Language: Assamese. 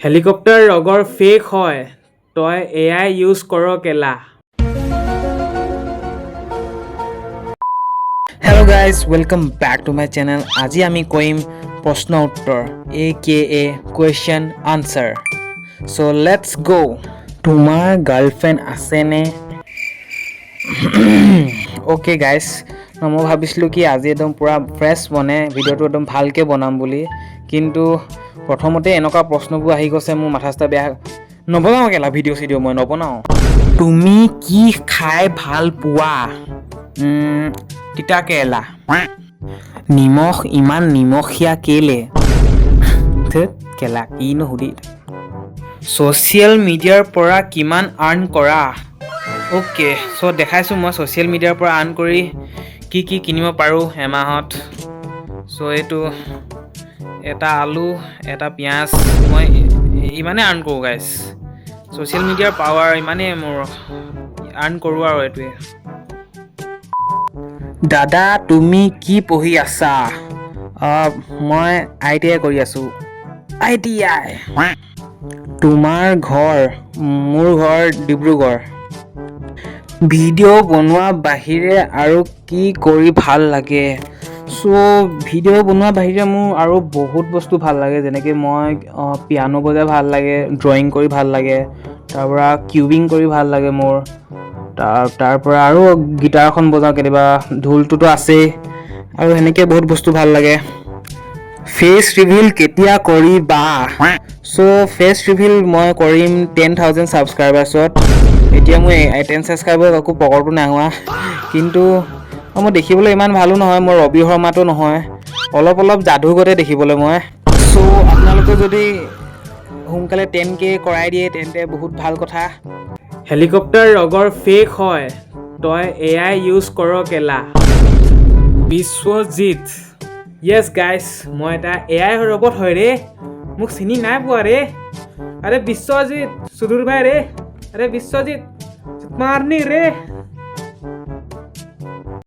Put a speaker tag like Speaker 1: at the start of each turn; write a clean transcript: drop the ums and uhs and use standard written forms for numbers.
Speaker 1: হেলিকপ্টাৰ ৰগৰ ফেক হয়, তই AI ইউজ কৰ কেলা।
Speaker 2: Hello' guys, welcome back to my channel. আজি আমি কৰিম প্ৰশ্ন উত্তৰ AKA question answer. So' let's go'. তোমাৰ গাৰ্লফ্ৰেণ্ড আছেনে? অ'কে গাইজ, মই ভাবিছিলোঁ কি আজি একদম পূৰা ফ্ৰেছ ভিডিঅ'টো একদম ভালকৈ বনাম বুলি, কিন্তু প্ৰথমতে এনেকুৱা প্ৰশ্নবোৰ আহি গৈছে, মোৰ মাথা চাথা বেয়া। নবনাওঁ কেলা ভিডিঅ' মই নবনাওঁ। তুমি কি খাই ভাল পোৱা? তিতা কেৰেলা। নিমখ ইমান নিমখীয়া কেলে? ধেৎ কেলা কিনো সুধি। ছ'চিয়েল মিডিয়াৰ পৰা কিমান আৰ্ণ কৰা? অ'কে, চ' দেখাইছোঁ মই ছ'চিয়েল মিডিয়াৰ পৰা আৰ্ণ কৰি কি কিনিব পাৰোঁ এমাহত। চ' এইটো এটা আলু, এটা পিঁয়াজ, মই ইমানেই আৰ্ণ কৰোঁ গাইজ। ছ'চিয়েল মিডিয়াৰ পাৱাৰ ইমানেই মোৰ, আৰ্ণ কৰোঁ আৰু এইটোৱে। দাদা তুমি কি পঢ়ি আছা? মই ITI কৰি আছোঁ। ITI। তোমাৰ ঘৰ? মোৰ ঘৰ ডিব্ৰুগড়। ভিডিঅ' বনোৱা বাহিৰে আৰু কি কৰি ভাল লাগে? চ' ভিডিঅ' বনোৱাৰ বাহিৰে মোৰ আৰু বহুত বস্তু ভাল লাগে, যেনেকৈ মই পিয়ানো বজাই ভাল লাগে, ড্ৰয়িং কৰি ভাল লাগে, তাৰপৰা কিউবিং কৰি ভাল লাগে মোৰ, তাৰপৰা আৰু গিটাৰখন বজাওঁ কেতিয়াবা, ঢোলটোতো আছেই, আৰু সেনেকৈ বহুত বস্তু ভাল লাগে। ফেচ ৰিভিল কেতিয়া কৰিবা? চ' ফেচ ৰিভিল মই কৰিম 10,000 ছাবস্ক্ৰাইবাৰ্ছত। এতিয়া মোৰ 10 ছাবস্ক্ৰাইবাৰ একো পকৰটো নাই হোৱা, কিন্তু মই দেখিবলৈ ইমান ভালো নহয়, মই ৰবি শৰ্মাটো নহয়, অলপ যাদুগতে দেখিবলৈ মই। চ' আপোনালোকে যদি সোনকালে 10K কৰাই দিয়ে তেন্তে বহুত ভাল কথা।
Speaker 1: হেলিকপ্টাৰ ৰগৰ ফেক হয়, তই AI ইউজ কৰ কেলা। বিশ্বজিত। য়েছ গাইজ, মই এটা AI ৰবট হয় ৰে, মোক চিনি নাই পোৱা ৰে। আৰে বিশ্বজিত, সুধুৰ ভাই ৰে, আৰে বিশ্বজিত মাৰনি ৰে।